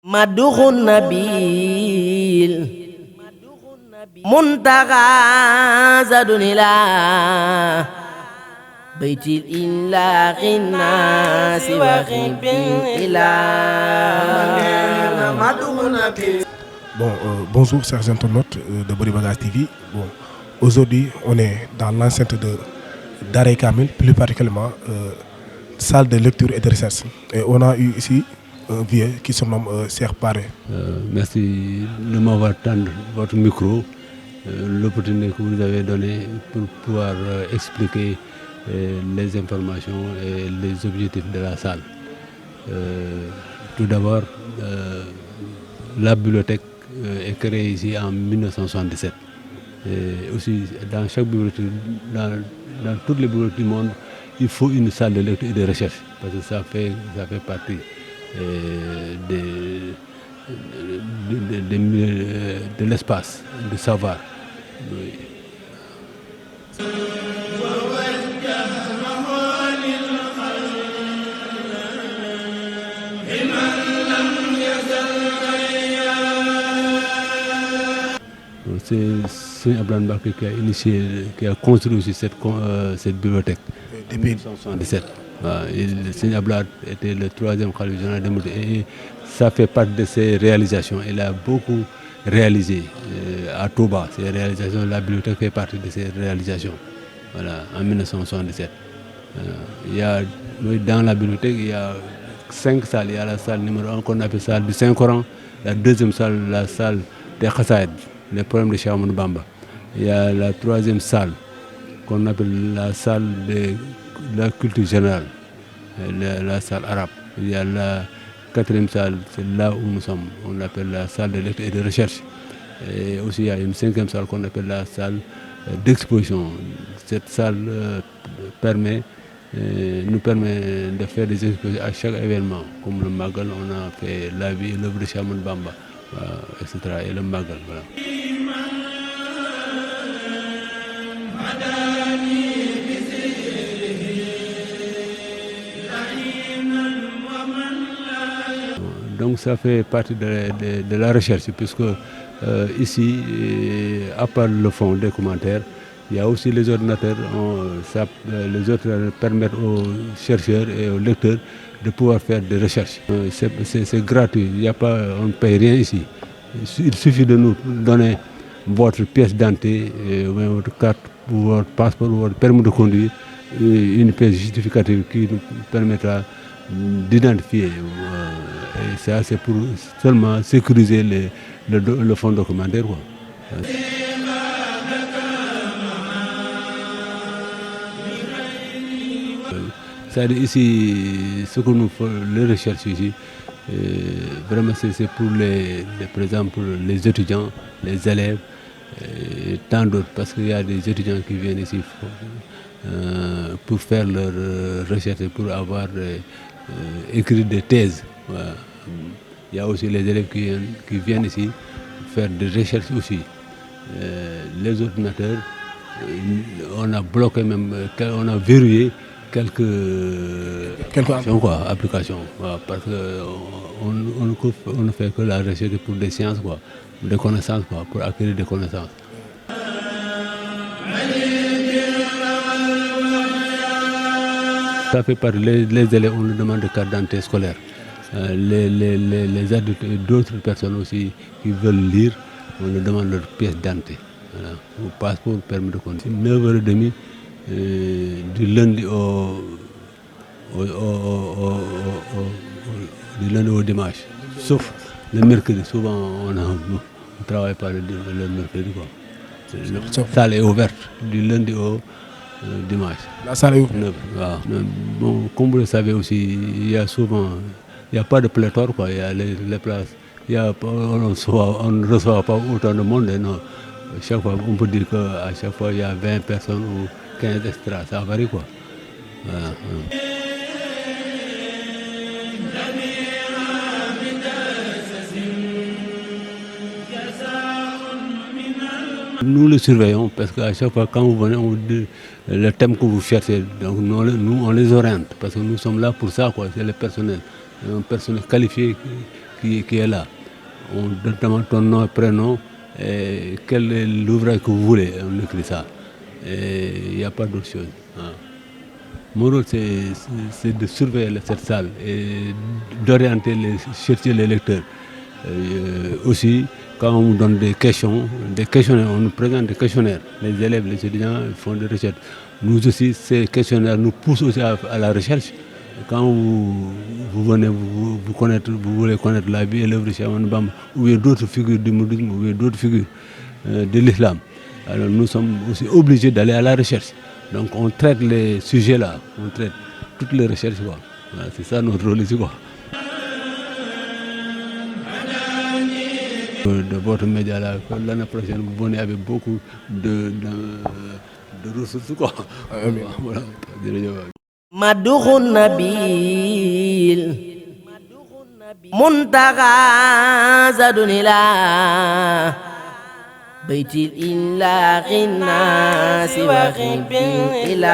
مدح النبيل منتقى زاد إلى بيت الإله الناس وخب الإله مدح النبيل. Bonjour chers internautes de Body Bagage TV. Aujourd'hui on est dans l'enceinte de Daaray Kamil, plus particulièrement salle de lecture et de recherche. Et on a eu ici un vieux qui se nomme Cheikh Paré. Merci de m'avoir tendu votre micro, l'opportunité que vous avez donnée pour pouvoir expliquer les informations et les objectifs de la salle. Tout d'abord, la bibliothèque est créée ici en 1977. Et aussi, dans chaque bibliothèque, dans toutes les bibliothèques du monde, il faut une salle de lecture et de recherche, parce que ça fait partie de l'espace, de savoir. Oui. C'est Abraham Bakr qui a initié, qui a construit aussi cette bibliothèque depuis 1977. Seigneur Abdoulaye était le troisième khalife général des Mourides et ça fait partie de ses réalisations. Il a beaucoup réalisé à Touba. Ces réalisations, la bibliothèque fait partie de ses réalisations. Voilà, en 1977. Dans la bibliothèque, il y a 5 salles. Il y a la salle numéro 1 qu'on appelle salle du Saint-Coran, la deuxième salle, la salle des Khassaïd, les problèmes de Cheikh Ahmadou Bamba. Il y a la troisième salle qu'on appelle la salle de la culture générale, la salle arabe. Il y a la quatrième salle, c'est là où nous sommes, on l'appelle la salle de lecture et de recherche. Et aussi il y a une cinquième salle qu'on appelle la salle d'exposition. Cette salle nous permet de faire des expositions à chaque événement, comme le Magal, on a fait la vie et l'œuvre de Cheikh Ahmadou Bamba, etc. et le Magal. Voilà. Donc ça fait partie de la recherche, puisque ici, à part le fond des commentaires, il y a aussi les ordinateurs. Les ordinateurs permettent aux chercheurs et aux lecteurs de pouvoir faire des recherches. C'est gratuit, on ne paye rien ici. Il suffit de nous donner votre pièce d'identité, votre carte, votre passeport, votre permis de conduire, une pièce justificative qui nous permettra d'identifier. Et ça, c'est pour seulement sécuriser le fond documentaire. C'est-à-dire ici, ce que nous faisons, les recherches ici, vraiment c'est pour par exemple, les étudiants, les élèves, et tant d'autres, parce qu'il y a des étudiants qui viennent ici pour faire leurs recherches, pour avoir écrit des thèses. Voilà. Il y a aussi les élèves qui viennent ici faire des recherches aussi. Les ordinateurs, on a bloqué même, on a verrouillé quelques applications, voilà, parce qu'on ne fait que la recherche pour des sciences, des connaissances, pour acquérir des connaissances. Ça fait partie, les élèves, on leur demande de carte d'identité scolaire. Les adultes et d'autres personnes aussi qui veulent lire, on leur demande leur pièce d'identité. Voilà. Ou passeport, permis de conduire. 9h30 du lundi au dimanche. Sauf le mercredi, souvent on ne travaille pas le mercredi. La salle est ouverte du lundi au dimanche. La salle est ouverte. Bon, comme vous le savez aussi, il y a pas de pléthore, il y a les places. On ne reçoit pas autant de monde. Non. Chaque fois, on peut dire qu'à chaque fois, il y a 20 personnes ou 15 extras, ça varie quoi. Voilà. Nous le surveillons parce qu'à chaque fois quand vous venez, on vous dit le thème que vous cherchez. Donc nous on les oriente parce que nous sommes là pour ça, c'est le personnel. Un personnel qualifié qui est là. On demande ton nom et prénom, et quel est l'ouvrage que vous voulez, on écrit ça. Et il n'y a pas d'autre chose. Hein. Mon rôle, c'est de surveiller cette salle et d'orienter, chercher les lecteurs. Aussi, quand on nous donne des questionnaires, on nous présente des questionnaires. Les élèves, les étudiants font des recherches. Nous aussi, ces questionnaires nous poussent aussi à la recherche. Quand vous venez vous voulez connaître la vie et l'œuvre de Cheikh Ahmadou Bamba, ou bien d'autres figures du mouridisme, ou bien d'autres figures de l'islam, alors nous sommes aussi obligés d'aller à la recherche. Donc on traite les sujets là, on traite toutes les recherches. Voilà, c'est ça notre rôle ici. De votre média là, l'année prochaine, vous venez avec beaucoup de ressources. Voilà. مدح النبيل منتقى زاد إلى بيت الإله الناس وخيب الإله